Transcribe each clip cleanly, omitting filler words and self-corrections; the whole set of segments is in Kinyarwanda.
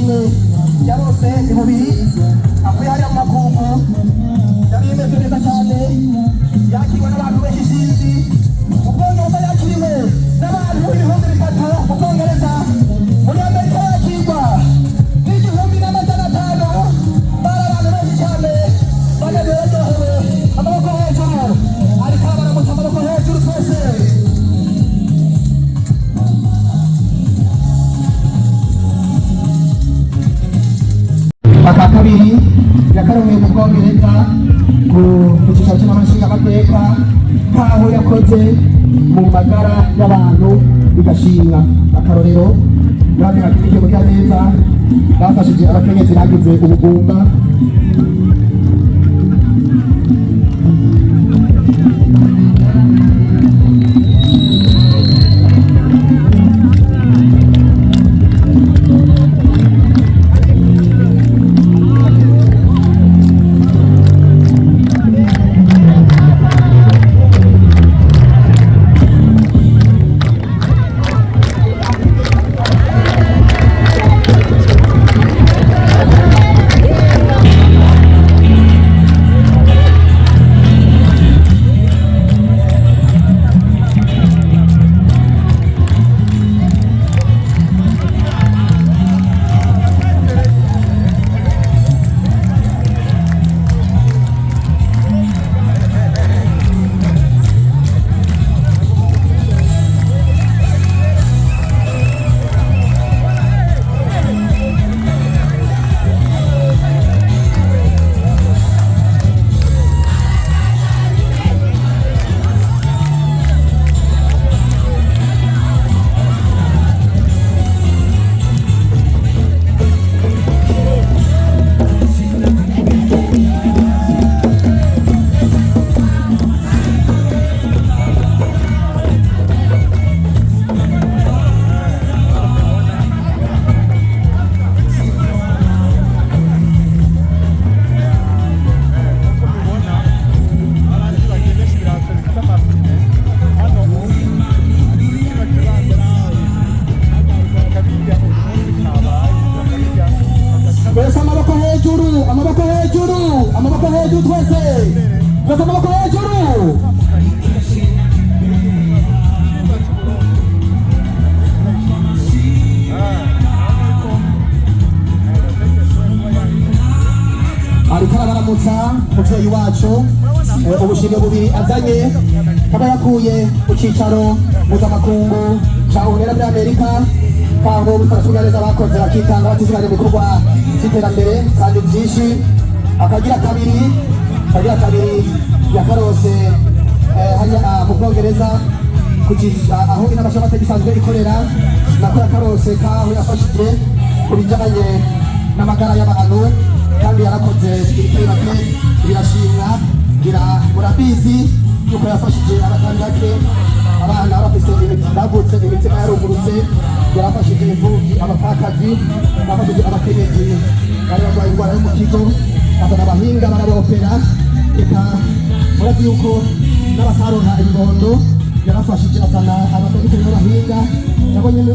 amashimwe yarose ibubiri avuye hariya mu makungu yari imeze neza cyane yakiriwe n'abantu benshi sinzi mu Bwongereza yakiriwe n'abantu ibihumbi bitatu mu Bwongereza muri Amerika yakirwa n'igihumbi n'amajana atanu bari abantu benshi cyane banezerewe amaboko hejuru ariko baramutse amaboko hejuru twese aka kabiri yakarongoye mu Bwongereza ku cyicaro cy'amashingamateka nkaho yakoze mu magara y'abantu bigashimwa akarorero bamwe bakiriye mu neza bafashije abakenyezi bagize ubugumba muvyeyi wacu ubushimwe bubiri azanye kaba yakuye ku cicaro mpuzamakungu ca ubumera muri Amerika aho bifasha neza abakoze bakitanga batiziganya mu bikorwa vy'iterambere kandi vyinshi akagira kabiri yakarose hariya mu Bwongereza aho inamashamategeko isanzwe ikorera nako yakarose kaho yafashije ku bijanye n'amagara y'abantu kandi yarakoze ibitari bake birashimwa murabizi yuko yafashije abatandatu abana bafise bavutse imitima yarugurutse yarafashije imfuvyi abapfakazi yafashije abakenyezi bari barwaye indwara yo mu kigo azana abahinga barabopera eka murazi yuko n'abataronka ibibondo yarafashije azana abadogiteri n'abahinga nabo nyene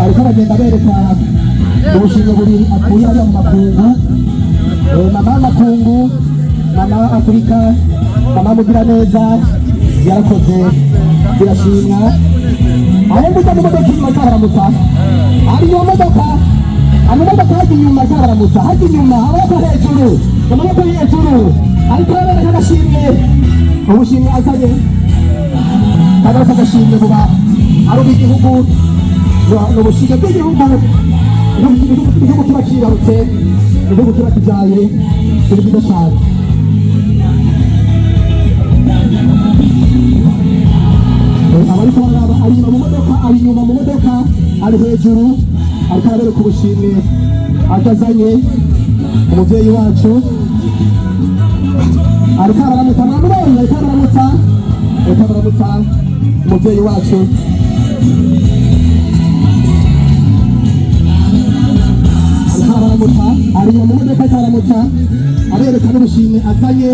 ariko bagenda bereka ubushimwe buri akuye hariya mu makungu mama w'amakungu mama wa Afurika mama Mugiraneza yarakoze birashimwa aho mbuga mu modoka inyuma cyabaramutsa ari iyo modoka amamodoka hagiye inyuma cyabaramutsa hagiye inyuma amaboko hejuru ariko yabereka agashimwe ubushimwe azanye kagarasa agashimwe buba ari ubw'igihugu n'ubushimwe bw'igihugu igihugu kiba kibarutse igihugu kiba kibyaye kiri byiza cyane abariko baraba ari inyuma mu modoka ari hejuru ariko arabereka ubushimwe agazanye umuvyeyi wacu ariko abaramutsa mwamubonye ariko abaramutsa umubyeyi wacu ariko abaramutsa ari mu modoka ariko abaramutsa abereka n'ubushimwe azanye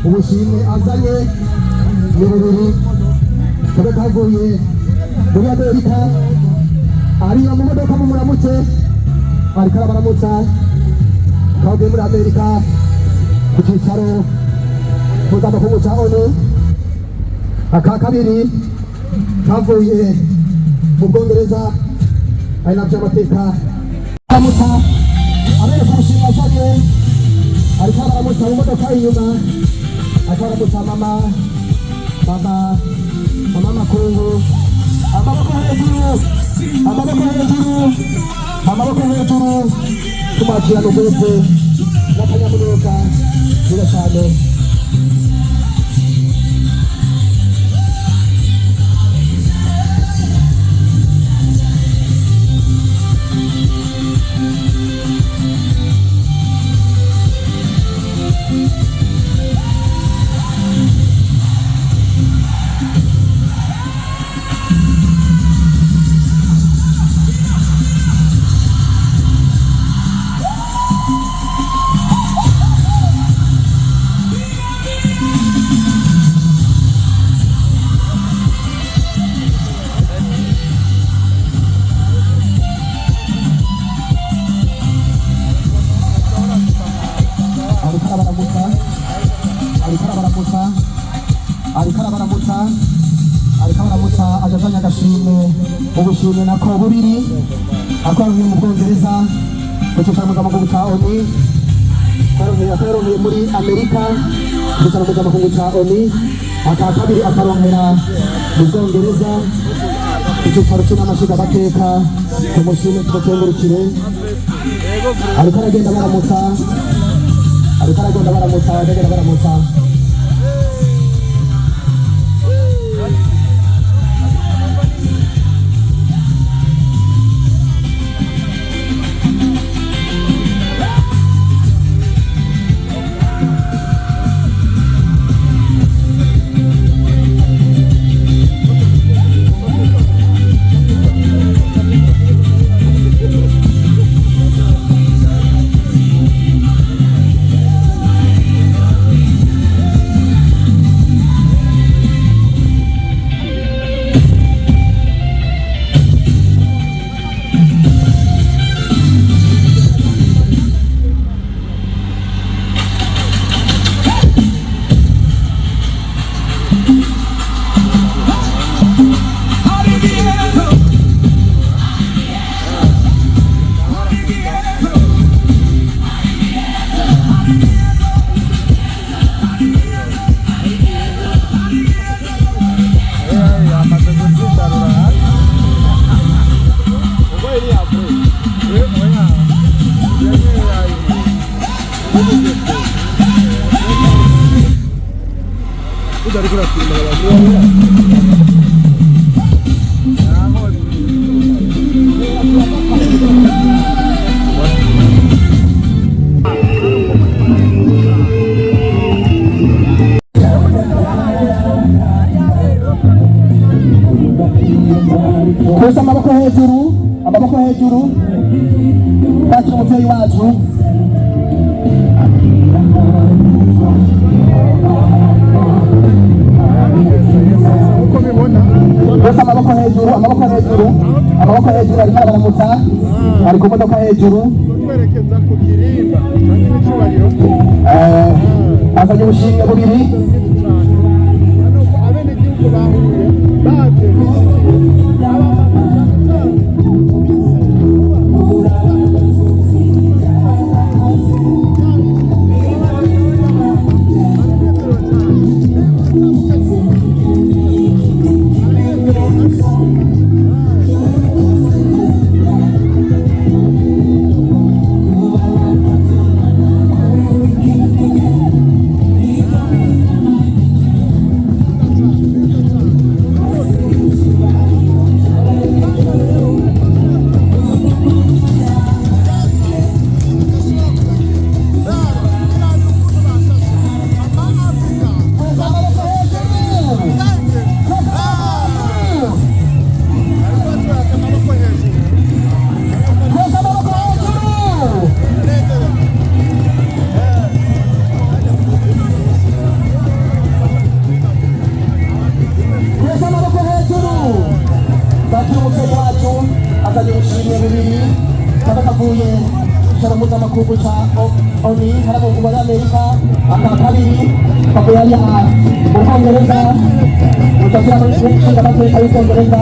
ubushimwe azanye ni bubiri tube kavuye muri Amerika ariyo mu modoka mu muramutse ariko arabaramutsa kavuye muri Amerika ku cyicaro mpuzamakungu cya ONU aka kabiri kavuye mu Bwongereza ari nabyo amateka aramutsa abereka ubushimwe azanye ariko abaramutsa mu modoka inyuma ariko abaramutsa mama makungu amaboko hejuru tumakira n'ubwese n'akanyamuneza nziza cyane ariko abaramutsa ajazanye agashimwe ubushimwe nako bubiri akwaruye mu Bwongereza ku cyicaro mpuzamakungu cya ONU akaronkeye muri Amerika ku cyicaro mpuzamakungu cya ONU aka kabiri akaronkera mu Bwongereza ku cyicaro cy'amashingamateka tumushime tumukengurukire ariko aragenda baramutsa dari kelas di hejuru bakira umubyeyi wacu bose amaboko hejuru ariko arabaramutsa ari ku modoka hejuru azanye ubushimwe bubiri mpuzamakungu cha ONU harapo muri Amerika aka kabiri bakuyalia mu Bwongereza utagira muri nshinga mateka y'Ubwongereza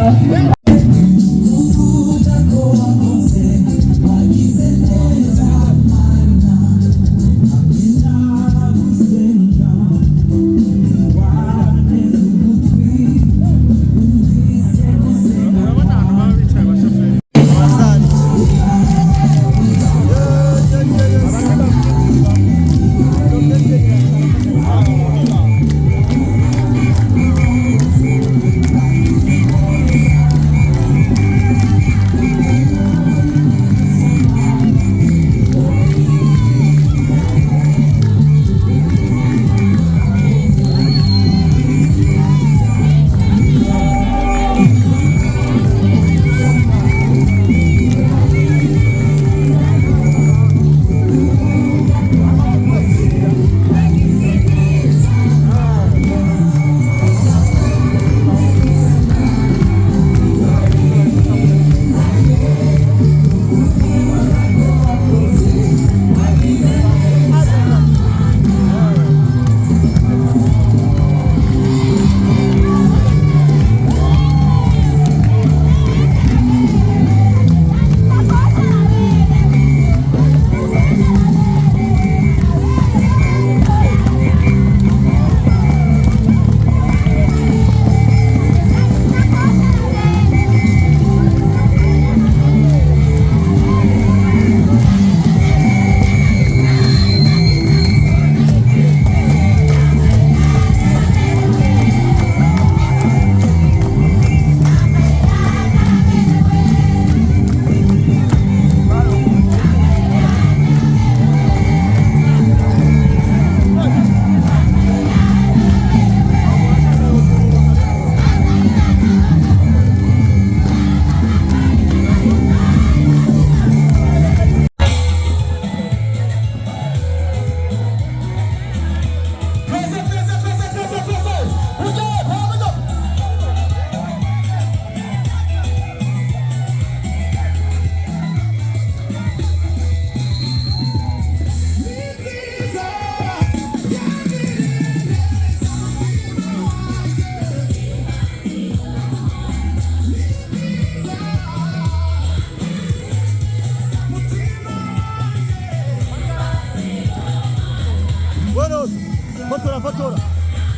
Fotora.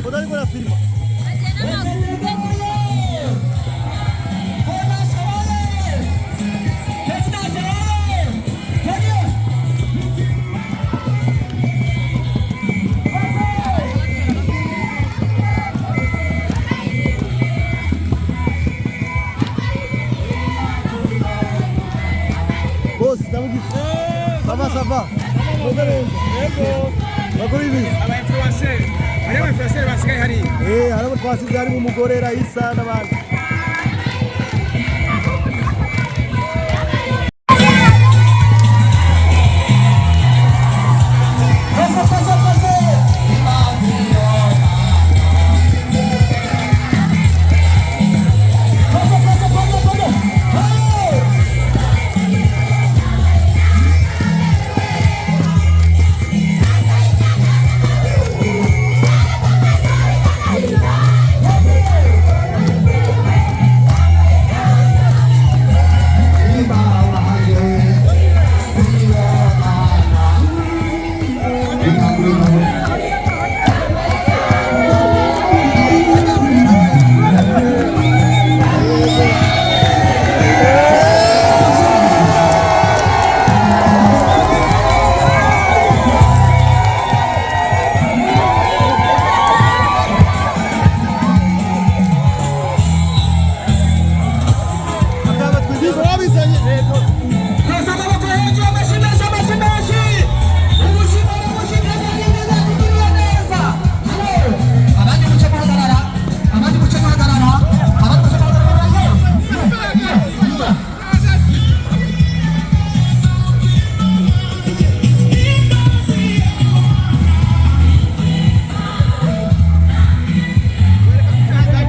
Podali con la firma. Boss, estamos aqui. Ça va. Bakuri ibi. Aba-influencer. Hariho influencer basigaye hari. Hariho twasize hari umugore Raisa n'abandi.